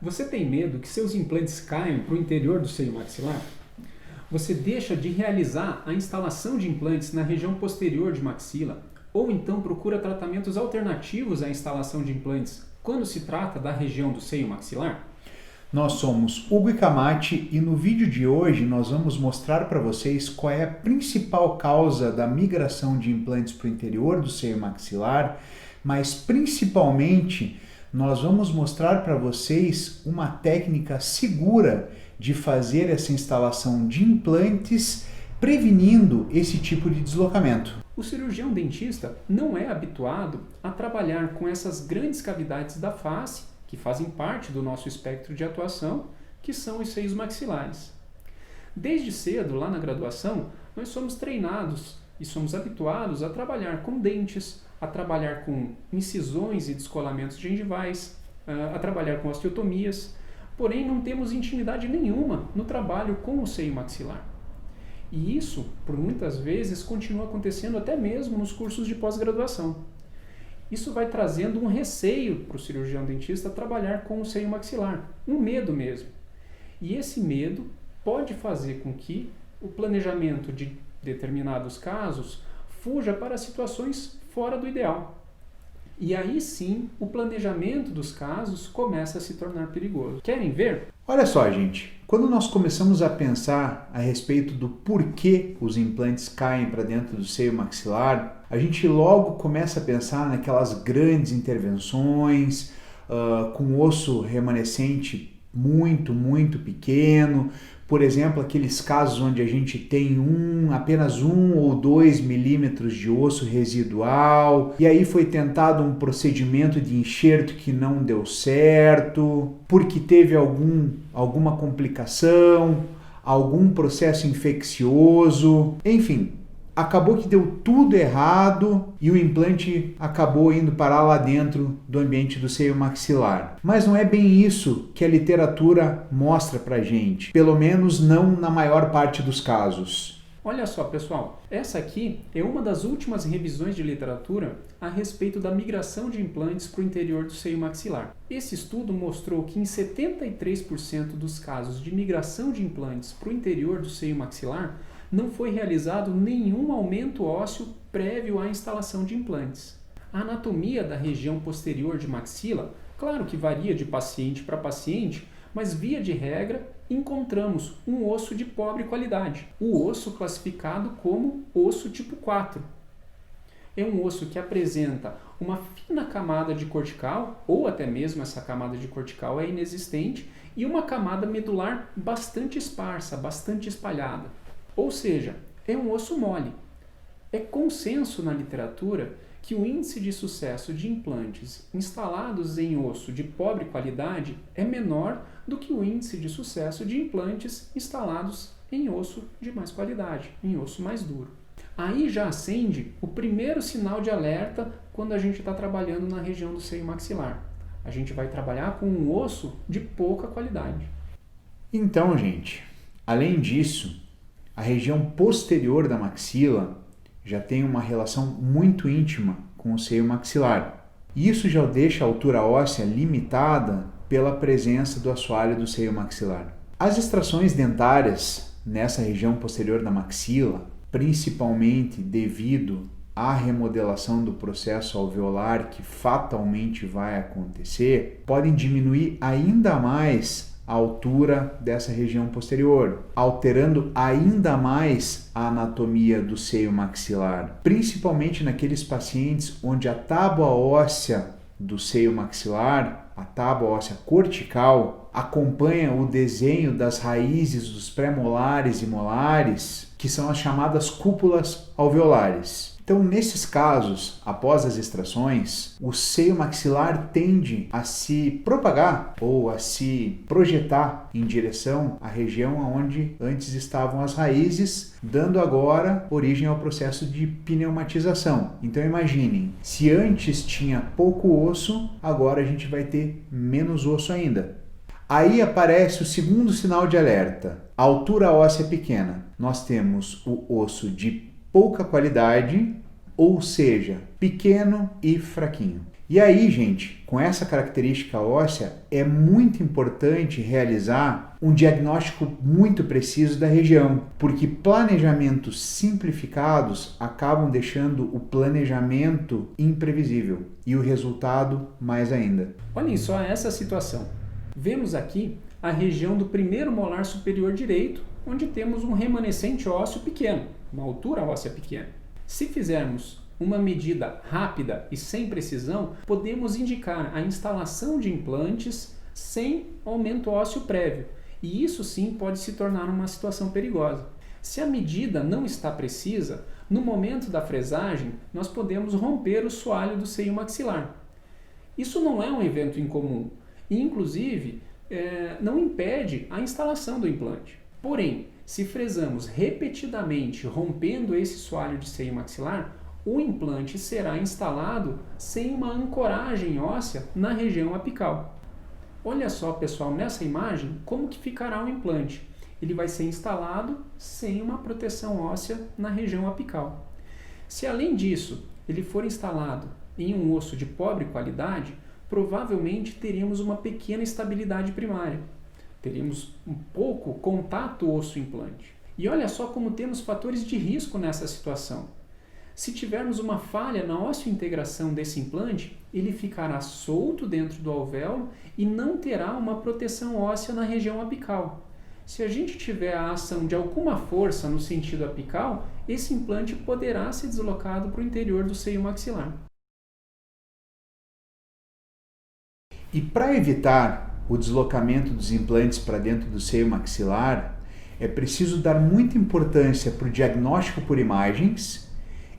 Você tem medo que seus implantes caiam para o interior do seio maxilar? Você deixa de realizar a instalação de implantes na região posterior de maxila, ou então procura tratamentos alternativos à instalação de implantes quando se trata da região do seio maxilar? Nós somos Hugo Icamati e no vídeo de hoje nós vamos mostrar para vocês qual é a principal causa da migração de implantes para o interior do seio maxilar, mas principalmente nós vamos mostrar para vocês uma técnica segura de fazer essa instalação de implantes prevenindo esse tipo de deslocamento. O cirurgião dentista não é habituado a trabalhar com essas grandes cavidades da face que fazem parte do nosso espectro de atuação, que são os seios maxilares. Desde cedo, lá na graduação, nós somos treinados e somos habituados a trabalhar com dentes, a trabalhar com incisões e descolamentos gengivais, a trabalhar com osteotomias, porém não temos intimidade nenhuma no trabalho com o seio maxilar. E isso, por muitas vezes, continua acontecendo até mesmo nos cursos de pós-graduação. Isso vai trazendo um receio para o cirurgião dentista trabalhar com o seio maxilar, um medo mesmo. E esse medo pode fazer com que o planejamento de determinados casos fuja para situações fora do ideal. E aí sim, o planejamento dos casos começa a se tornar perigoso. Querem ver? Olha só, gente, quando nós começamos a pensar a respeito do porquê os implantes caem para dentro do seio maxilar, a gente logo começa a pensar naquelas grandes intervenções, com osso remanescente muito pequeno. Por exemplo, aqueles casos onde a gente tem apenas 1 ou 2 milímetros de osso residual, e aí foi tentado um procedimento de enxerto que não deu certo, porque teve alguma complicação, algum processo infeccioso, enfim. Acabou que deu tudo errado e o implante acabou indo parar lá dentro do ambiente do seio maxilar. Mas não é bem isso que a literatura mostra pra gente, pelo menos não na maior parte dos casos. Olha só, pessoal, essa aqui é uma das últimas revisões de literatura a respeito da migração de implantes para o interior do seio maxilar. Esse estudo mostrou que em 73% dos casos de migração de implantes para o interior do seio maxilar, não foi realizado nenhum aumento ósseo prévio à instalação de implantes. A anatomia da região posterior de maxila, claro que varia de paciente para paciente, mas via de regra encontramos um osso de pobre qualidade, o osso classificado como osso tipo 4. É um osso que apresenta uma fina camada de cortical, ou até mesmo essa camada de cortical é inexistente, e uma camada medular bastante esparsa, bastante espalhada. Ou seja, é um osso mole. É consenso na literatura que o índice de sucesso de implantes instalados em osso de pobre qualidade é menor do que o índice de sucesso de implantes instalados em osso de mais qualidade, em osso mais duro. Aí já acende o primeiro sinal de alerta quando a gente está trabalhando na região do seio maxilar. A gente vai trabalhar com um osso de pouca qualidade. Então, gente, além disso, a região posterior da maxila já tem uma relação muito íntima com o seio maxilar. Isso já deixa a altura óssea limitada pela presença do assoalho do seio maxilar. As extrações dentárias nessa região posterior da maxila, principalmente devido à remodelação do processo alveolar que fatalmente vai acontecer, podem diminuir ainda mais a altura dessa região posterior, alterando ainda mais a anatomia do seio maxilar, principalmente naqueles pacientes onde a tábua óssea do seio maxilar, a tábua óssea cortical, acompanha o desenho das raízes dos pré-molares e molares, que são as chamadas cúpulas alveolares. Então, nesses casos, após as extrações, o seio maxilar tende a se propagar ou a se projetar em direção à região onde antes estavam as raízes, dando agora origem ao processo de pneumatização. Então, imaginem, se antes tinha pouco osso, agora a gente vai ter menos osso ainda. Aí aparece o segundo sinal de alerta. A altura óssea pequena. Nós temos o osso de pouca qualidade, ou seja, pequeno e fraquinho. E aí, gente, com essa característica óssea, é muito importante realizar um diagnóstico muito preciso da região, porque planejamentos simplificados acabam deixando o planejamento imprevisível e o resultado mais ainda. Olhem só essa situação. Vemos aqui a região do primeiro molar superior direito, onde temos um remanescente ósseo pequeno, uma altura óssea pequena. Se fizermos uma medida rápida e sem precisão, podemos indicar a instalação de implantes sem aumento ósseo prévio, e isso sim pode se tornar uma situação perigosa. Se a medida não está precisa, no momento da fresagem, nós podemos romper o soalho do seio maxilar. Isso não é um evento incomum e, inclusive, não impede a instalação do implante. Porém, se fresamos repetidamente rompendo esse soalho de seio maxilar, o implante será instalado sem uma ancoragem óssea na região apical. Olha só, pessoal, nessa imagem, como que ficará o implante. Ele vai ser instalado sem uma proteção óssea na região apical. Se além disso, ele for instalado em um osso de pobre qualidade, provavelmente teremos uma pequena estabilidade primária. Teremos um pouco contato osso-implante. E olha só como temos fatores de risco nessa situação. Se tivermos uma falha na osseo-integração desse implante, ele ficará solto dentro do alvéolo e não terá uma proteção óssea na região apical. Se a gente tiver a ação de alguma força no sentido apical, esse implante poderá ser deslocado para o interior do seio maxilar. E para evitar o deslocamento dos implantes para dentro do seio maxilar, é preciso dar muita importância para o diagnóstico por imagens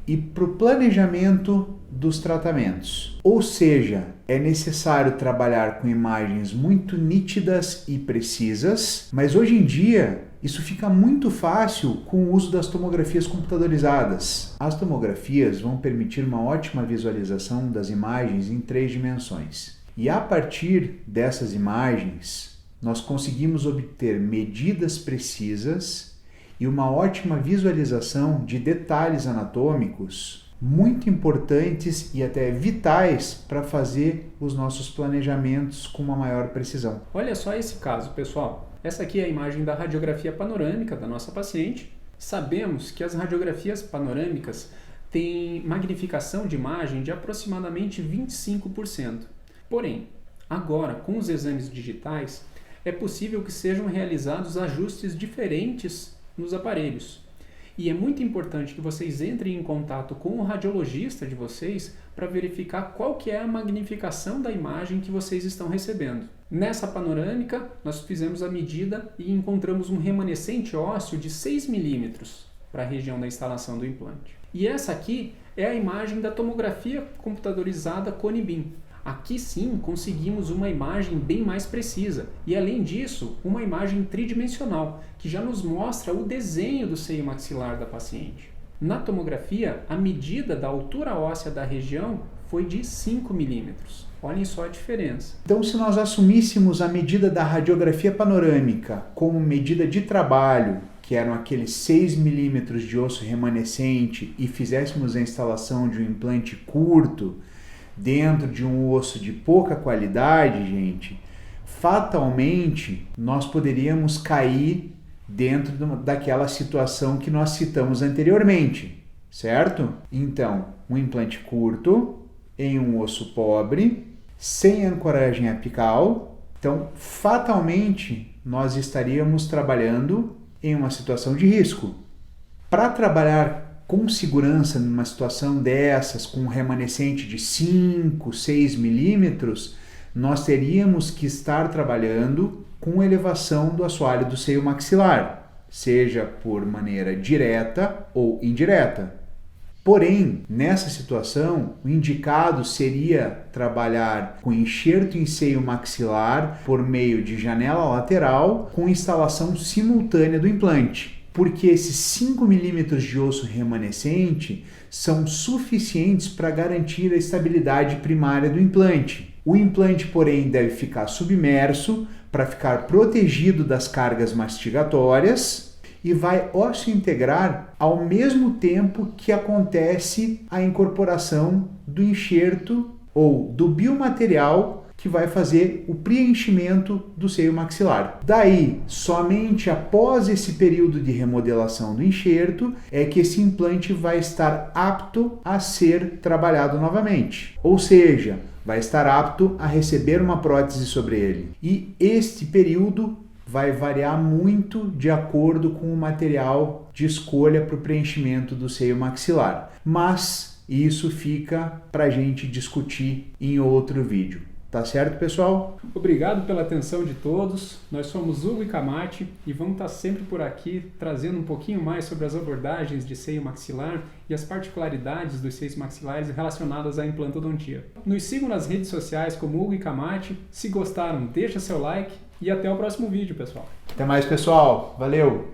e para o planejamento dos tratamentos. Ou seja, é necessário trabalhar com imagens muito nítidas e precisas, mas hoje em dia isso fica muito fácil com o uso das tomografias computadorizadas. As tomografias vão permitir uma ótima visualização das imagens em 3 dimensões. E a partir dessas imagens, nós conseguimos obter medidas precisas e uma ótima visualização de detalhes anatômicos muito importantes e até vitais para fazer os nossos planejamentos com uma maior precisão. Olha só esse caso, pessoal. Essa aqui é a imagem da radiografia panorâmica da nossa paciente. Sabemos que as radiografias panorâmicas têm magnificação de imagem de aproximadamente 25%. Porém, agora, com os exames digitais, é possível que sejam realizados ajustes diferentes nos aparelhos. E é muito importante que vocês entrem em contato com o radiologista de vocês para verificar qual que é a magnificação da imagem que vocês estão recebendo. Nessa panorâmica, nós fizemos a medida e encontramos um remanescente ósseo de 6 milímetros para a região da instalação do implante. E essa aqui é a imagem da tomografia computadorizada Cone-Beam. Aqui sim conseguimos uma imagem bem mais precisa e, além disso, uma imagem tridimensional que já nos mostra o desenho do seio maxilar da paciente. Na tomografia, a medida da altura óssea da região foi de 5 milímetros. Olhem só a diferença. Então, se nós assumíssemos a medida da radiografia panorâmica como medida de trabalho, que eram aqueles 6 milímetros de osso remanescente, e fizéssemos a instalação de um implante curto dentro de um osso de pouca qualidade, gente, fatalmente nós poderíamos cair dentro daquela situação que nós citamos anteriormente, certo? Então, um implante curto em um osso pobre, sem ancoragem apical, então fatalmente nós estaríamos trabalhando em uma situação de risco. Para trabalhar com segurança numa situação dessas, com um remanescente de 5, 6 milímetros, nós teríamos que estar trabalhando com elevação do assoalho do seio maxilar, seja por maneira direta ou indireta. Porém, nessa situação, o indicado seria trabalhar com enxerto em seio maxilar por meio de janela lateral com instalação simultânea do implante, porque esses 5 milímetros de osso remanescente são suficientes para garantir a estabilidade primária do implante. O implante, porém, deve ficar submerso para ficar protegido das cargas mastigatórias e vai osseo-integrar ao mesmo tempo que acontece a incorporação do enxerto ou do biomaterial que vai fazer o preenchimento do seio maxilar. Daí, somente após esse período de remodelação do enxerto é que esse implante vai estar apto a ser trabalhado novamente. Ou seja, vai estar apto a receber uma prótese sobre ele. E este período vai variar muito de acordo com o material de escolha para o preenchimento do seio maxilar. Mas isso fica para a gente discutir em outro vídeo. Tá certo, pessoal? Obrigado pela atenção de todos. Nós somos Hugo e Camati e vamos estar sempre por aqui trazendo um pouquinho mais sobre as abordagens de seio maxilar e as particularidades dos seios maxilares relacionadas à implantodontia. Nos sigam nas redes sociais como Hugo e Camati. Se gostaram, deixa seu like e até o próximo vídeo, pessoal. Até mais, pessoal. Valeu!